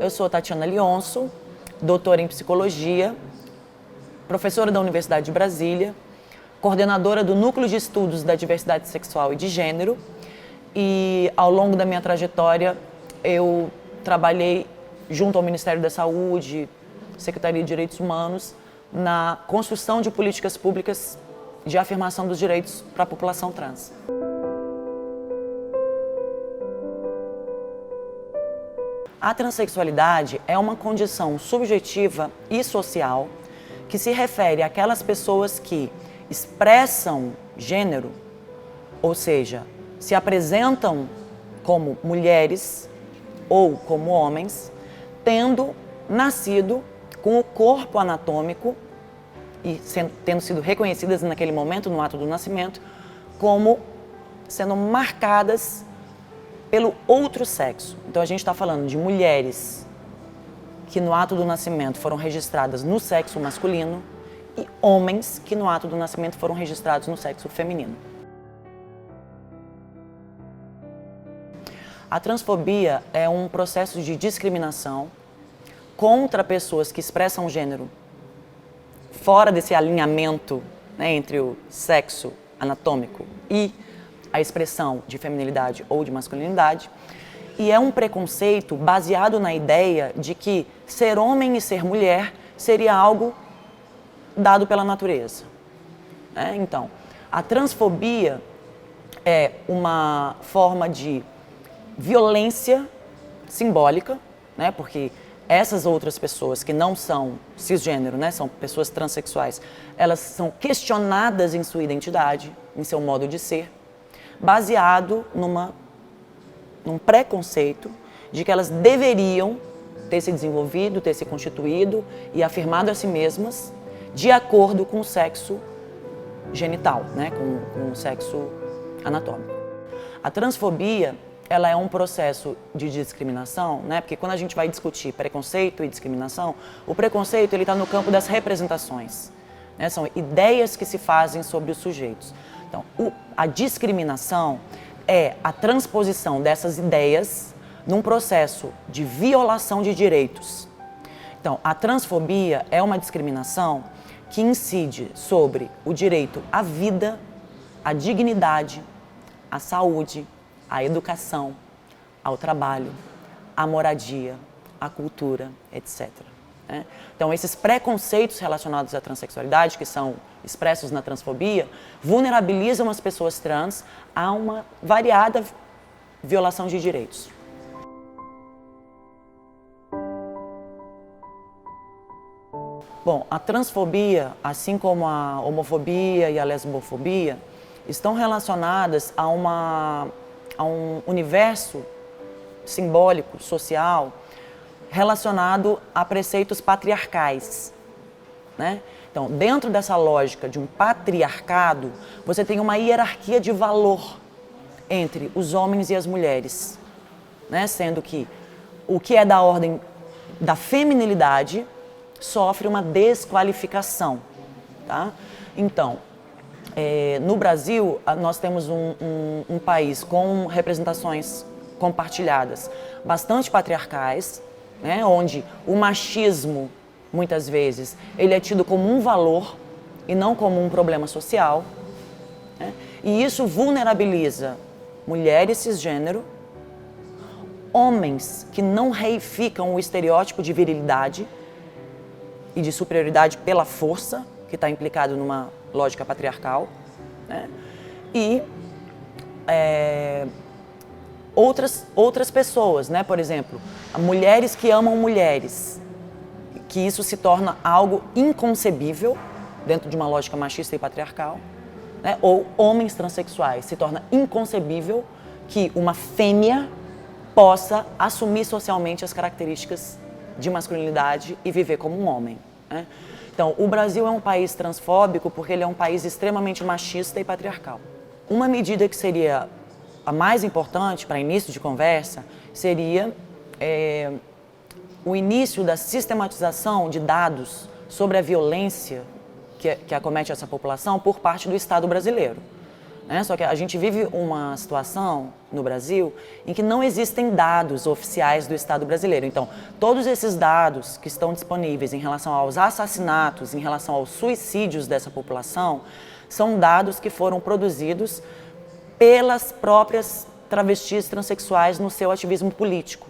Eu sou Tatiana Lionso, doutora em psicologia, professora da Universidade de Brasília, coordenadora do Núcleo de Estudos da Diversidade Sexual e de Gênero, e ao longo da minha trajetória eu trabalhei junto ao Ministério da Saúde, Secretaria de Direitos Humanos, na construção de políticas públicas de afirmação dos direitos para a população trans. A transexualidade é uma condição subjetiva e social que se refere àquelas pessoas que expressam gênero, ou seja, se apresentam como mulheres ou como homens, tendo nascido com o corpo anatômico e tendo sido reconhecidas naquele momento, no ato do nascimento, como sendo marcadas pelo outro sexo. Então a gente está falando de mulheres que no ato do nascimento foram registradas no sexo masculino e homens que no ato do nascimento foram registrados no sexo feminino. A transfobia é um processo de discriminação contra pessoas que expressam gênero fora desse alinhamento, né, entre o sexo anatômico e a expressão de feminilidade ou de masculinidade, e é um preconceito baseado na ideia de que ser homem e ser mulher seria algo dado pela natureza. Então, a transfobia é uma forma de violência simbólica, né, porque essas outras pessoas que não são cisgênero, né, são pessoas transexuais, elas são questionadas em sua identidade, em seu modo de ser, baseado num preconceito de que elas deveriam ter se desenvolvido, ter se constituído e afirmado a si mesmas de acordo com o sexo genital, né, com o sexo anatômico. A transfobia, ela é um processo de discriminação, né, porque quando a gente vai discutir preconceito e discriminação, o preconceito está no campo das representações, né, são ideias que se fazem sobre os sujeitos. Então, a discriminação é a transposição dessas ideias num processo de violação de direitos. Então, a transfobia é uma discriminação que incide sobre o direito à vida, à dignidade, à saúde, à educação, ao trabalho, à moradia, à cultura, etc. Então, esses preconceitos relacionados à transexualidade, que são expressos na transfobia, vulnerabilizam as pessoas trans a uma variada violação de direitos. Bom, a transfobia, assim como a homofobia e a lesbofobia, estão relacionadas a um universo simbólico, social, relacionado a preceitos patriarcais, né? Então, dentro dessa lógica de um patriarcado, você tem uma hierarquia de valor entre os homens e as mulheres, né? Sendo que o que é da ordem da feminilidade sofre uma desqualificação, tá? Então, no Brasil, nós temos um país com representações compartilhadas bastante patriarcais, né, onde o machismo, muitas vezes, ele é tido como um valor e não como um problema social, né, e isso vulnerabiliza mulheres cisgênero, homens que não reificam o estereótipo de virilidade e de superioridade pela força, que está implicado numa lógica patriarcal, né, e outras pessoas, né? Por exemplo, mulheres que amam mulheres, que isso se torna algo inconcebível dentro de uma lógica machista e patriarcal, né? Ou homens transexuais, se torna inconcebível que uma fêmea possa assumir socialmente as características de masculinidade e viver como um homem, né? Então, o Brasil é um país transfóbico porque ele é um país extremamente machista e patriarcal. Uma medida que seria a mais importante para início de conversa seria o início da sistematização de dados sobre a violência que acomete essa população por parte do Estado brasileiro. né? Só que a gente vive uma situação no Brasil em que não existem dados oficiais do Estado brasileiro. Então, todos esses dados que estão disponíveis em relação aos assassinatos, em relação aos suicídios dessa população, são dados que foram produzidos pelas próprias travestis transexuais no seu ativismo político.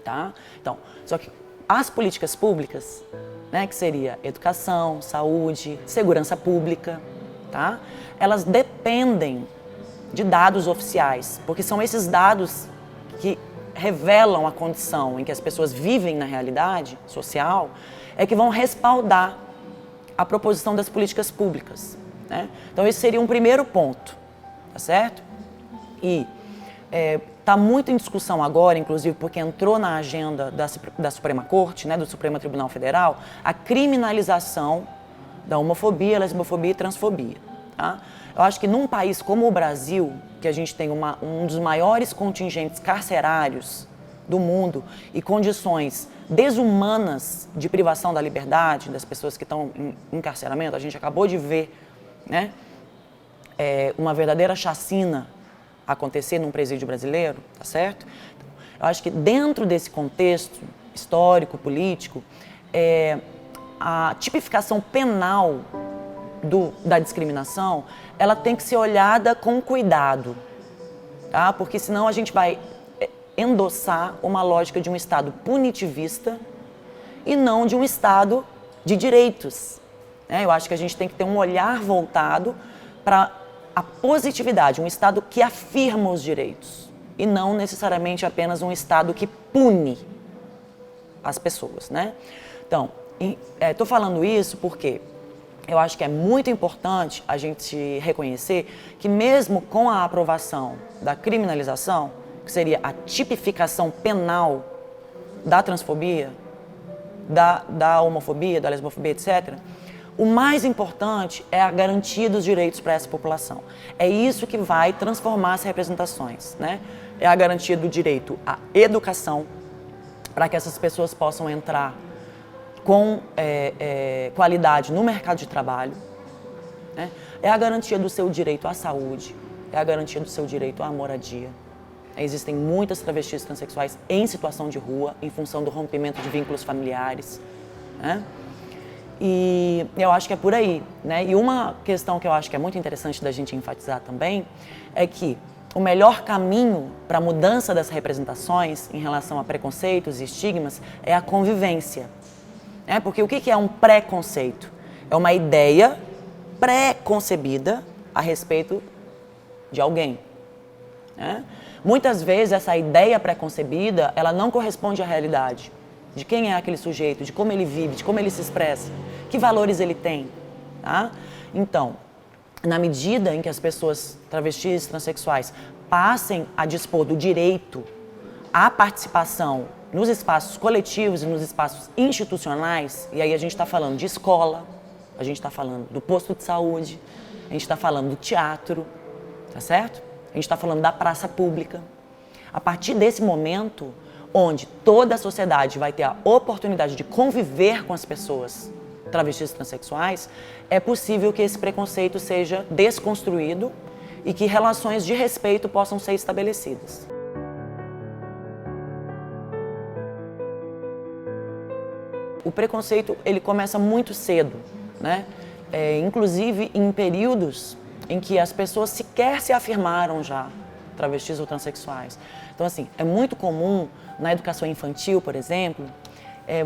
Tá? Então, só que as políticas públicas, né, que seria educação, saúde, segurança pública, tá? Elas dependem de dados oficiais, porque são esses dados que revelam a condição em que as pessoas vivem na realidade social, é que vão respaldar a proposição das políticas públicas, né? Então esse seria um primeiro ponto, tá certo? E está muito em discussão agora, inclusive porque entrou na agenda da Suprema Corte, né, do Supremo Tribunal Federal, a criminalização da homofobia, lesbofobia e transfobia. Tá? Eu acho que num país como o Brasil, que a gente tem um dos maiores contingentes carcerários do mundo e condições desumanas de privação da liberdade das pessoas que estão em encarceramento, a gente acabou de ver, né, uma verdadeira chacina acontecer num presídio brasileiro, tá certo? Eu acho que dentro desse contexto histórico, político, a tipificação penal da discriminação, ela tem que ser olhada com cuidado, tá? Porque senão a gente vai endossar uma lógica de um Estado punitivista e não de um Estado de direitos, né? Eu acho que a gente tem que ter um olhar voltado para a positividade, um Estado que afirma os direitos e não necessariamente apenas um Estado que pune as pessoas, né? Então, estou falando isso porque eu acho que é muito importante a gente reconhecer que mesmo com a aprovação da criminalização, que seria a tipificação penal da transfobia, da homofobia, da lesbofobia, etc., o mais importante é a garantia dos direitos para essa população. É isso que vai transformar as representações, né? É a garantia do direito à educação, para que essas pessoas possam entrar com qualidade no mercado de trabalho, né? É a garantia do seu direito à saúde, é a garantia do seu direito à moradia. Existem muitas travestis transexuais em situação de rua, em função do rompimento de vínculos familiares, né? E eu acho que é por aí, né? E uma questão que eu acho que é muito interessante da gente enfatizar também é que o melhor caminho para a mudança das representações em relação a preconceitos e estigmas é a convivência. Porque o que é um preconceito? É uma ideia pré-concebida a respeito de alguém, né? Muitas vezes essa ideia pré-concebida, ela não corresponde à realidade. De quem é aquele sujeito, de como ele vive, de como ele se expressa, que valores ele tem, tá? Então, na medida em que as pessoas travestis, transexuais passem a dispor do direito à participação nos espaços coletivos e nos espaços institucionais, e aí a gente está falando de escola, a gente está falando do posto de saúde, a gente está falando do teatro, tá certo? A gente está falando da praça pública. A partir desse momento, onde toda a sociedade vai ter a oportunidade de conviver com as pessoas travestis e transexuais, é possível que esse preconceito seja desconstruído e que relações de respeito possam ser estabelecidas. O preconceito, ele começa muito cedo, né? Inclusive em períodos em que as pessoas sequer se afirmaram já travestis ou transexuais. Então, assim, é muito comum na educação infantil, por exemplo,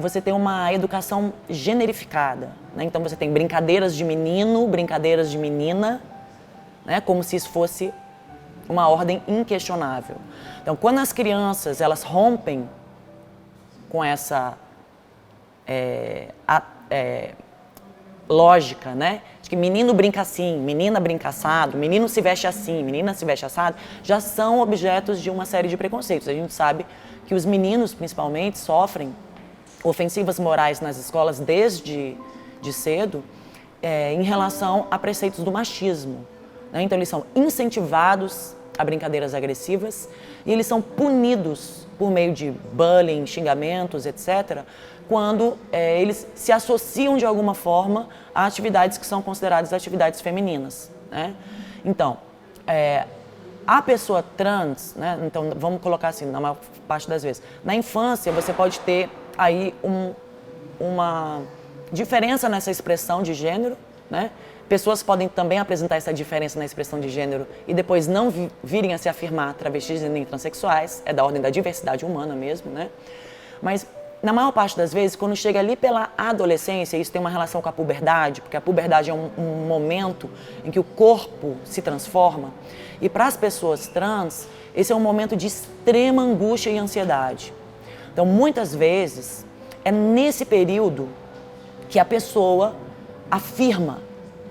você ter uma educação generificada, né? Então, você tem brincadeiras de menino, brincadeiras de menina, né? Como se isso fosse uma ordem inquestionável. Então, quando as crianças elas rompem com essa lógica, né? De que menino brinca assim, menina brinca assado, menino se veste assim, menina se veste assado, já são objetos de uma série de preconceitos. A gente sabe que os meninos, principalmente, sofrem ofensivas morais nas escolas desde cedo em relação a preceitos do machismo, né? Então, eles são incentivados a brincadeiras agressivas e eles são punidos por meio de bullying, xingamentos, etc., quando eles se associam de alguma forma a atividades que são consideradas atividades femininas, né? Então, a pessoa trans, né? Então vamos colocar assim, na maior parte das vezes, na infância você pode ter aí uma diferença nessa expressão de gênero, né? Pessoas podem também apresentar essa diferença na expressão de gênero e depois não virem a se afirmar travestis e nem transexuais, é da ordem da diversidade humana mesmo, né? Mas na maior parte das vezes, quando chega ali pela adolescência, isso tem uma relação com a puberdade, porque a puberdade é um momento em que o corpo se transforma, e para as pessoas trans, esse é um momento de extrema angústia e ansiedade. Então, muitas vezes, é nesse período que a pessoa afirma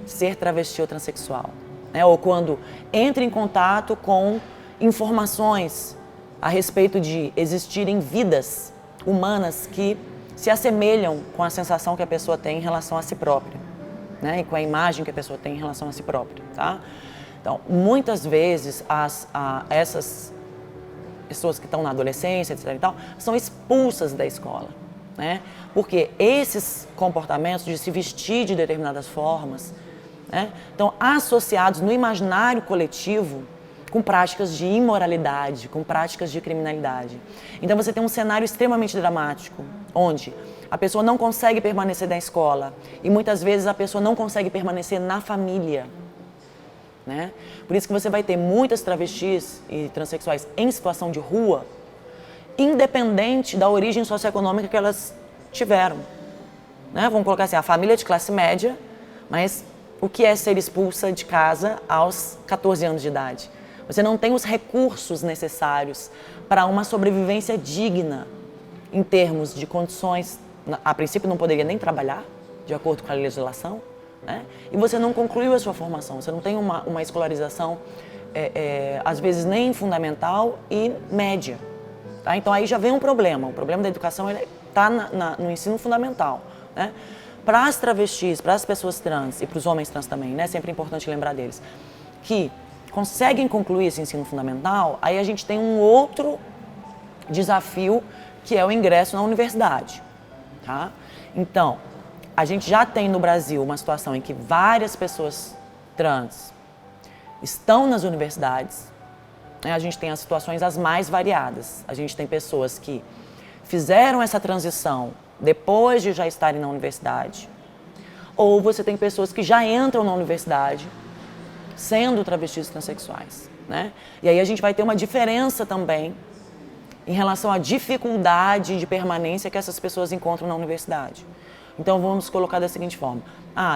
ser travesti ou transexual, né? Ou quando entra em contato com informações a respeito de existirem vidas humanas que se assemelham com a sensação que a pessoa tem em relação a si própria, né? E com a imagem que a pessoa tem em relação a si própria, tá? Então, muitas vezes essas pessoas que estão na adolescência, etc. e tal, são expulsas da escola, né? Porque esses comportamentos de se vestir de determinadas formas, né, estão associados no imaginário coletivo com práticas de imoralidade, com práticas de criminalidade. Então você tem um cenário extremamente dramático, onde a pessoa não consegue permanecer na escola e muitas vezes a pessoa não consegue permanecer na família, né? Por isso que você vai ter muitas travestis e transexuais em situação de rua, independente da origem socioeconômica que elas tiveram, né? Vamos colocar assim, a família de classe média, mas o que é ser expulsa de casa aos 14 anos de idade? Você não tem os recursos necessários para uma sobrevivência digna em termos de condições. A princípio não poderia nem trabalhar, de acordo com a legislação, né? E você não concluiu a sua formação, você não tem uma escolarização, às vezes nem fundamental e média. Tá? Então aí já vem um problema. O problema da educação está no ensino fundamental, né? Para as travestis, para as pessoas trans e para os homens trans também, né? Sempre é importante lembrar deles, que conseguem concluir esse ensino fundamental, aí a gente tem um outro desafio, que é o ingresso na universidade, tá? Então, a gente já tem no Brasil uma situação em que várias pessoas trans estão nas universidades, né? A gente tem as situações as mais variadas. A gente tem pessoas que fizeram essa transição depois de já estarem na universidade, ou você tem pessoas que já entram na universidade sendo travestis transexuais, né? E aí a gente vai ter uma diferença também em relação à dificuldade de permanência que essas pessoas encontram na universidade. Então vamos colocar da seguinte forma: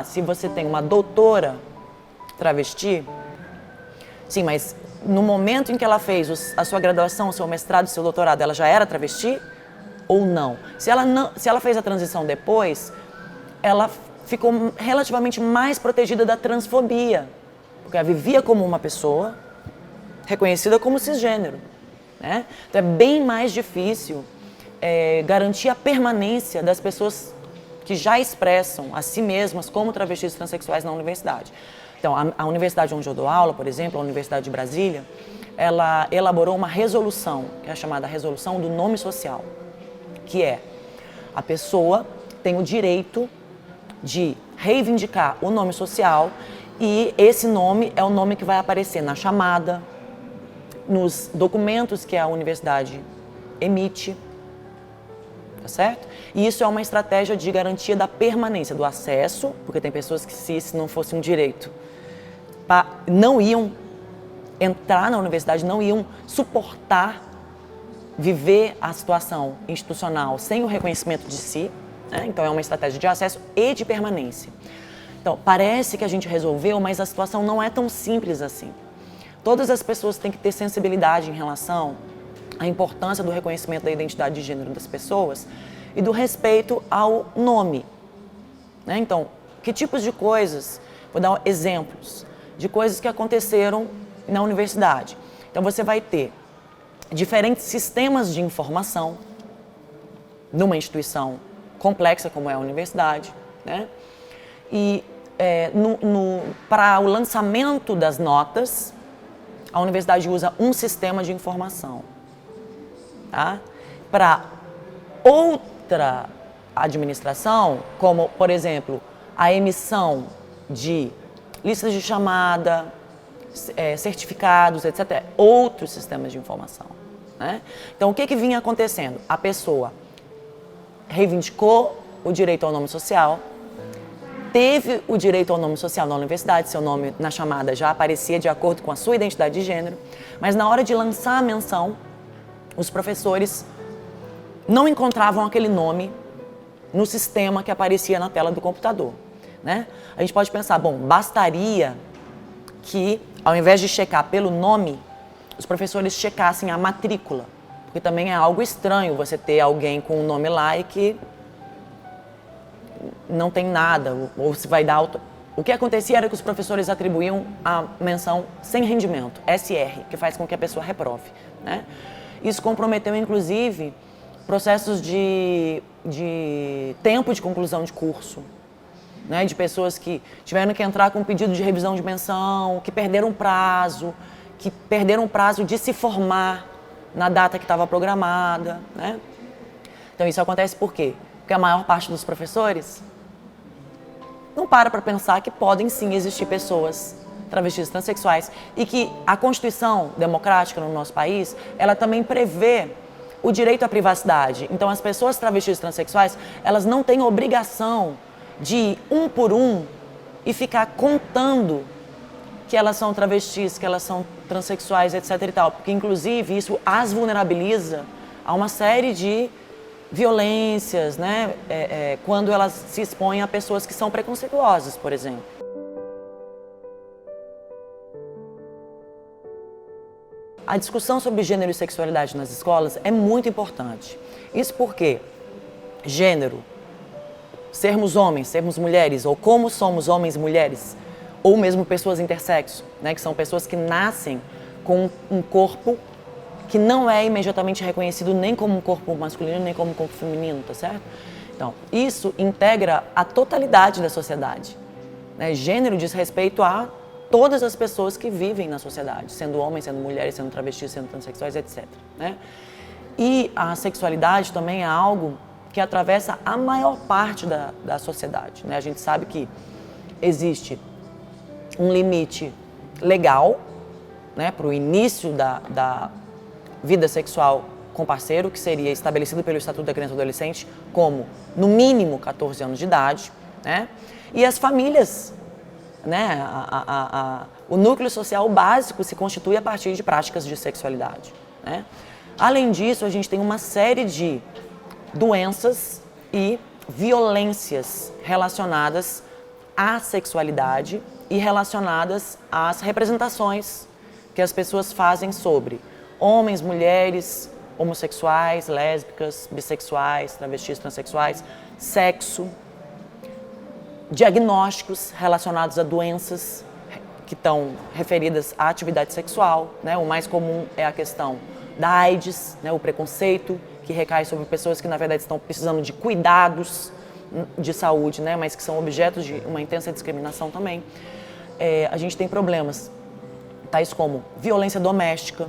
se você tem uma doutora travesti, sim, mas no momento em que ela fez a sua graduação, o seu mestrado, o seu doutorado, ela já era travesti ou não? Se ela fez a transição depois, ela ficou relativamente mais protegida da transfobia, porque ela vivia como uma pessoa reconhecida como cisgênero, né? Então é bem mais difícil garantir a permanência das pessoas que já expressam a si mesmas como travestis transexuais na universidade. Então, a universidade onde eu dou aula, por exemplo, a Universidade de Brasília, ela elaborou uma resolução, que é a chamada Resolução do Nome Social, que é: a pessoa tem o direito de reivindicar o nome social e esse nome é o nome que vai aparecer na chamada, nos documentos que a universidade emite, tá certo? E isso é uma estratégia de garantia da permanência, do acesso, porque tem pessoas que, se isso não fosse um direito, não iam entrar na universidade, não iam suportar viver a situação institucional sem o reconhecimento de si, né? Então é uma estratégia de acesso e de permanência. Então parece que a gente resolveu, mas a situação não é tão simples assim. Todas as pessoas têm que ter sensibilidade em relação à importância do reconhecimento da identidade de gênero das pessoas e do respeito ao nome, né? Então, que tipos de coisas, vou dar exemplos de coisas que aconteceram na universidade. Então você vai ter diferentes sistemas de informação numa instituição complexa como é a universidade, né? E para o lançamento das notas, a universidade usa um sistema de informação, tá? Para outra administração, como, por exemplo, a emissão de listas de chamada, certificados, etc. Outros sistemas de informação, né? Então, o que vinha acontecendo? A pessoa reivindicou o direito ao nome social, teve o direito ao nome social na universidade, seu nome na chamada já aparecia de acordo com a sua identidade de gênero, mas na hora de lançar a menção, os professores não encontravam aquele nome no sistema que aparecia na tela do computador, né? A gente pode pensar, bom, bastaria que, ao invés de checar pelo nome, os professores checassem a matrícula, porque também é algo estranho você ter alguém com um nome lá e que não tem nada, ou se vai dar... O que acontecia era que os professores atribuíam a menção sem rendimento, SR, que faz com que a pessoa reprove, né? Isso comprometeu, inclusive, processos de tempo de conclusão de curso, né? De pessoas que tiveram que entrar com pedido de revisão de menção, que perderam prazo de se formar na data que estava programada, né? Então isso acontece por quê? Porque a maior parte dos professores não para pensar que podem sim existir pessoas travestis, transexuais, e que a Constituição democrática no nosso país, ela também prevê o direito à privacidade. Então as pessoas travestis, transexuais, elas não têm obrigação de ir um por um e ficar contando que elas são travestis, que elas são transexuais, etc. e tal, porque inclusive isso as vulnerabiliza a uma série de violências, né? Quando elas se expõem a pessoas que são preconceituosas, por exemplo. A discussão sobre gênero e sexualidade nas escolas é muito importante. Isso porque gênero, sermos homens, sermos mulheres, ou como somos homens e mulheres, ou mesmo pessoas intersexo, né, que são pessoas que nascem com um corpo que não é imediatamente reconhecido nem como um corpo masculino, nem como um corpo feminino, tá certo? Então, isso integra a totalidade da sociedade, né? Gênero diz respeito a todas as pessoas que vivem na sociedade, sendo homens, sendo mulheres, sendo travestis, sendo transexuais, etc., né? E a sexualidade também é algo que atravessa a maior parte da sociedade, né? A gente sabe que existe um limite legal, né, para o início da vida sexual com parceiro, que seria estabelecido pelo Estatuto da Criança e do Adolescente como, no mínimo, 14 anos de idade, né? E as famílias, né, o núcleo social básico se constitui a partir de práticas de sexualidade, né? Além disso, a gente tem uma série de doenças e violências relacionadas à sexualidade e relacionadas às representações que as pessoas fazem sobre homens, mulheres, homossexuais, lésbicas, bissexuais, travestis, transexuais, sexo, diagnósticos relacionados a doenças que estão referidas à atividade sexual, né? O mais comum é a questão da AIDS, né? O preconceito que recai sobre pessoas que, na verdade, estão precisando de cuidados de saúde, né? Mas que são objetos de uma intensa discriminação também. A gente tem problemas tais como violência doméstica,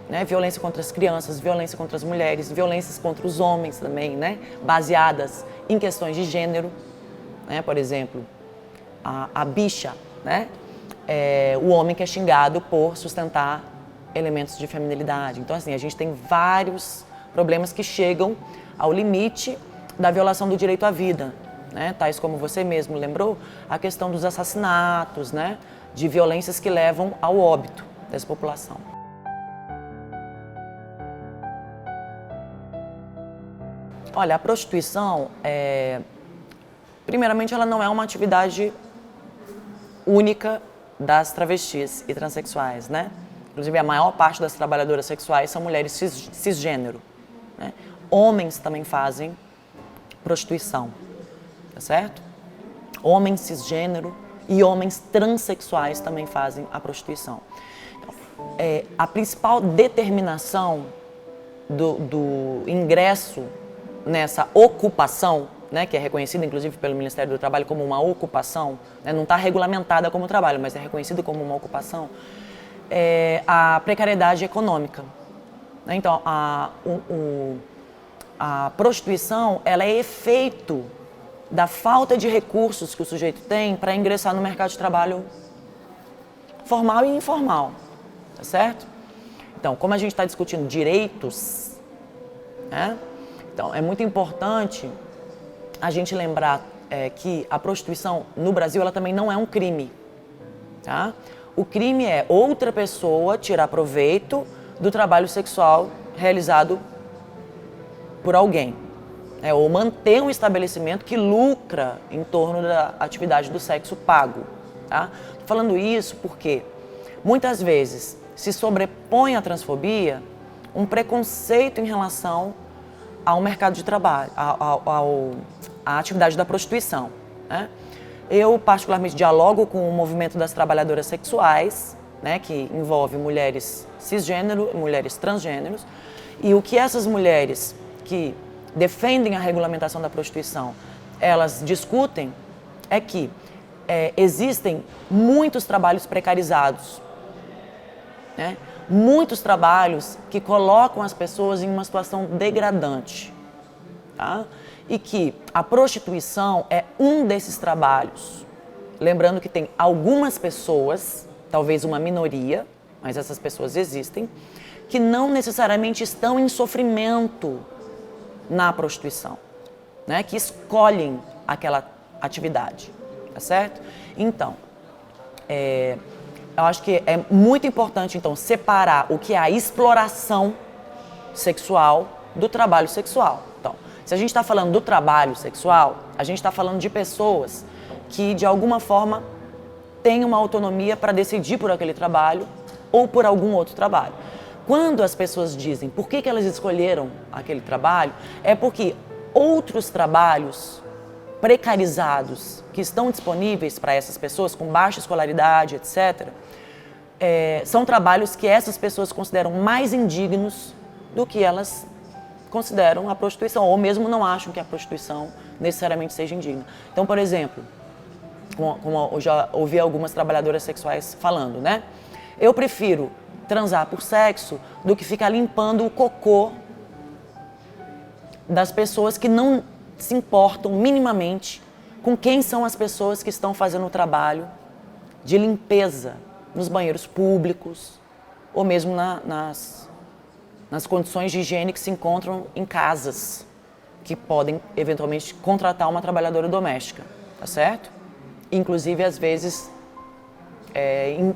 né? Violência contra as crianças, violência contra as mulheres, violências contra os homens também, né? Baseadas em questões de gênero, né? Por exemplo, a bicha, né? O homem que é xingado por sustentar elementos de feminilidade. Então, assim, a gente tem vários problemas que chegam ao limite da violação do direito à vida, né? Tais como você mesmo lembrou, a questão dos assassinatos, né? De violências que levam ao óbito dessa população. Olha, a prostituição, primeiramente, ela não é uma atividade única das travestis e transexuais, né? Inclusive, a maior parte das trabalhadoras sexuais são mulheres cisgênero, né? Homens também fazem prostituição, tá certo? Homens cisgênero e homens transexuais também fazem a prostituição. Então, a principal determinação do ingresso nessa ocupação, né, que é reconhecida inclusive pelo Ministério do Trabalho como uma ocupação, né, não está regulamentada como trabalho, mas é reconhecido como uma ocupação, a precariedade econômica, né? Então, a prostituição, ela é efeito da falta de recursos que o sujeito tem para ingressar no mercado de trabalho formal e informal, tá certo? Então, como a gente está discutindo direitos, né? Então, é muito importante a gente lembrar que a prostituição no Brasil, ela também não é um crime, tá? O crime é outra pessoa tirar proveito do trabalho sexual realizado por alguém, ou manter um estabelecimento que lucra em torno da atividade do sexo pago. Tá? Tô falando isso porque muitas vezes se sobrepõe à transfobia um preconceito em relação ao mercado de trabalho, à atividade da prostituição. Né? Eu particularmente dialogo com o movimento das trabalhadoras sexuais, né, que envolve mulheres cisgênero e mulheres transgêneros, e o que essas mulheres que defendem a regulamentação da prostituição, elas discutem é que existem muitos trabalhos precarizados, né? Muitos trabalhos que colocam as pessoas em uma situação degradante, tá? E que a prostituição é um desses trabalhos. Lembrando que tem algumas pessoas, talvez uma minoria, mas essas pessoas existem, que não necessariamente estão em sofrimento na prostituição, né? Que escolhem aquela atividade, tá certo? Então, eu acho que é muito importante, então, separar o que é a exploração sexual do trabalho sexual. Então, se a gente está falando do trabalho sexual, a gente está falando de pessoas que, de alguma forma, têm uma autonomia para decidir por aquele trabalho ou por algum outro trabalho. Quando as pessoas dizem por que elas escolheram aquele trabalho, é porque outros trabalhos precarizados que estão disponíveis para essas pessoas com baixa escolaridade, etc., são trabalhos que essas pessoas consideram mais indignos do que elas consideram a prostituição, ou mesmo não acham que a prostituição necessariamente seja indigna. Então, por exemplo, como eu já ouvi algumas trabalhadoras sexuais falando, né? Eu prefiro transar por sexo do que ficar limpando o cocô das pessoas que não se importam minimamente com quem são as pessoas que estão fazendo o trabalho de limpeza nos banheiros públicos ou mesmo nas condições de higiene que se encontram em casas que podem eventualmente contratar uma trabalhadora doméstica, tá certo? Inclusive, às vezes,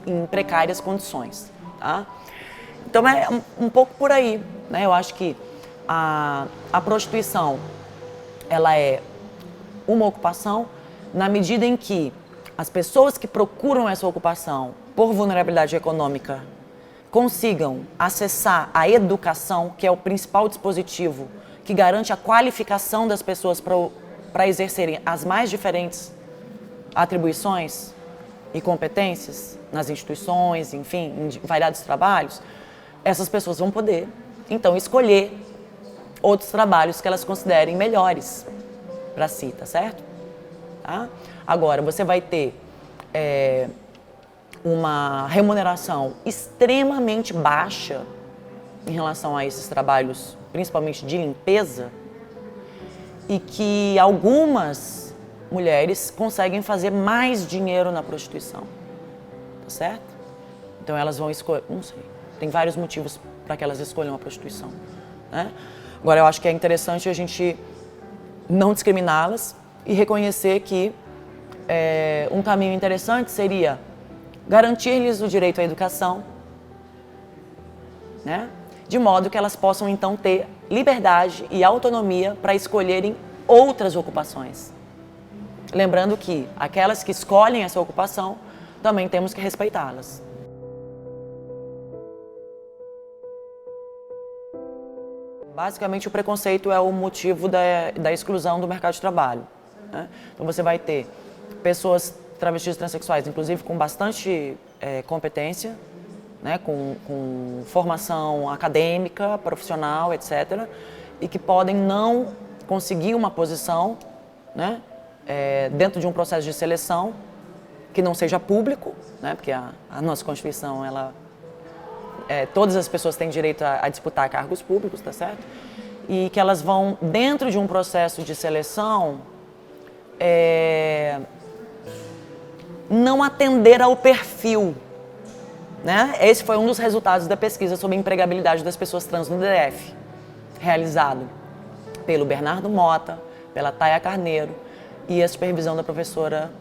em precárias condições. Tá? Então é um pouco por aí, né? Eu acho que a prostituição, ela é uma ocupação na medida em que as pessoas que procuram essa ocupação por vulnerabilidade econômica consigam acessar a educação, que é o principal dispositivo que garante a qualificação das pessoas para exercerem as mais diferentes atribuições e competências nas instituições, enfim, em variados trabalhos, essas pessoas vão poder, então, escolher outros trabalhos que elas considerem melhores para si, tá certo? Tá? Agora, você vai ter uma remuneração extremamente baixa em relação a esses trabalhos, principalmente de limpeza, e que algumas mulheres conseguem fazer mais dinheiro na prostituição, tá certo? Então elas vão escolher, não sei, tem vários motivos para que elas escolham a prostituição, né? Agora eu acho que é interessante a gente não discriminá-las e reconhecer que um caminho interessante seria garantir-lhes o direito à educação, né? De modo que elas possam então ter liberdade e autonomia para escolherem outras ocupações. Lembrando que aquelas que escolhem essa ocupação, também temos que respeitá-las. Basicamente, o preconceito é o motivo da exclusão do mercado de trabalho, né? Então, você vai ter pessoas travestis transexuais, inclusive com bastante competência, né? Com formação acadêmica, profissional, etc., e que podem não conseguir uma posição, né? Dentro de um processo de seleção que não seja público, né? Porque a nossa Constituição, ela, todas as pessoas têm direito a disputar cargos públicos, tá certo? e que elas vão, dentro de um processo de seleção, não atender ao perfil, né? Esse foi um dos resultados da pesquisa sobre a empregabilidade das pessoas trans no DF, realizado pelo Bernardo Mota, pela Taya Carneiro e a supervisão da professora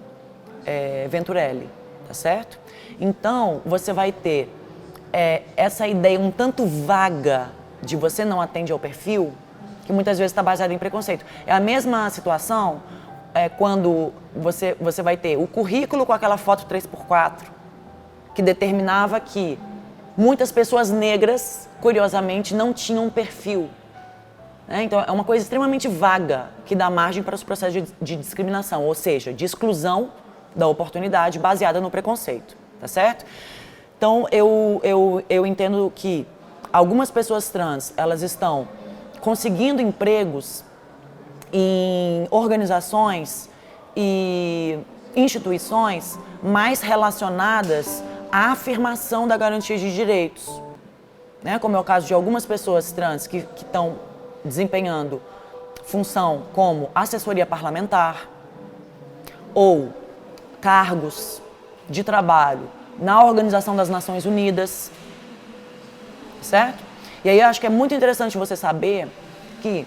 Venturelli, tá certo? Então, você vai ter essa ideia um tanto vaga de você não atende ao perfil, que muitas vezes está baseada em preconceito. É a mesma situação quando você vai ter o currículo com aquela foto 3x4, que determinava que muitas pessoas negras, curiosamente, não tinham perfil. Então, é uma coisa extremamente vaga que dá margem para os processos de discriminação, ou seja, de exclusão da oportunidade baseada no preconceito, tá certo? Então, eu entendo que algumas pessoas trans, elas estão conseguindo empregos em organizações e instituições mais relacionadas à afirmação da garantia de direitos, né? Como é o caso de algumas pessoas trans que estão desempenhando função como assessoria parlamentar ou cargos de trabalho na Organização das Nações Unidas, certo? E aí eu acho que é muito interessante você saber que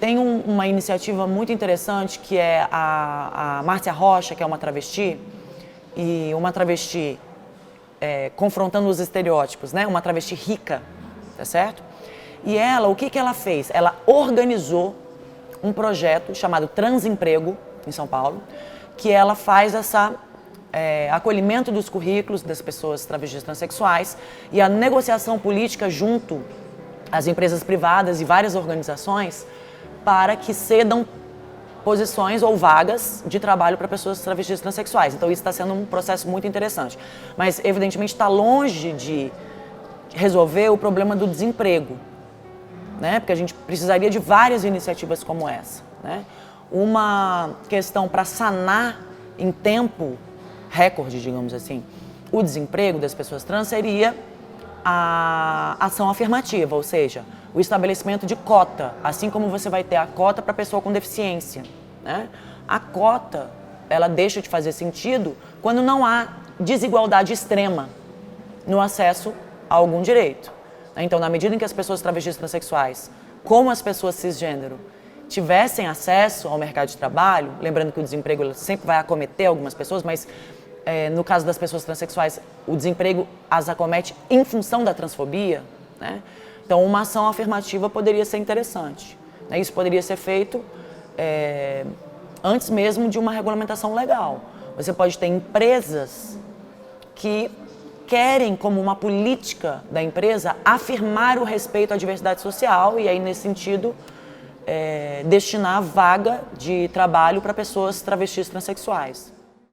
tem uma iniciativa muito interessante que é a Márcia Rocha, que é uma travesti, e uma travesti confrontando os estereótipos, né? Uma travesti rica, tá certo? E ela, o que ela fez? Ela organizou um projeto chamado Transemprego, em São Paulo, que ela faz essa acolhimento dos currículos das pessoas travestis transexuais e a negociação política junto às empresas privadas e várias organizações para que cedam posições ou vagas de trabalho para pessoas travestis transexuais. Então isso está sendo um processo muito interessante. Mas evidentemente está longe de resolver o problema do desemprego, né? Porque a gente precisaria de várias iniciativas como essa, né? Uma questão para sanar em tempo recorde, digamos assim, o desemprego das pessoas trans seria a ação afirmativa, ou seja, o estabelecimento de cota, assim como você vai ter a cota para pessoa com deficiência, né? A cota, ela deixa de fazer sentido quando não há desigualdade extrema no acesso a algum direito. Então, na medida em que as pessoas travestis transexuais, como as pessoas cisgênero, tivessem acesso ao mercado de trabalho, lembrando que o desemprego sempre vai acometer algumas pessoas, mas no caso das pessoas transexuais, o desemprego as acomete em função da transfobia, né? Então, uma ação afirmativa poderia ser interessante, né? Isso poderia ser feito antes mesmo de uma regulamentação legal. Você pode ter empresas que querem, como uma política da empresa, afirmar o respeito à diversidade social e aí, nesse sentido, destinar vaga de trabalho para pessoas travestis transexuais.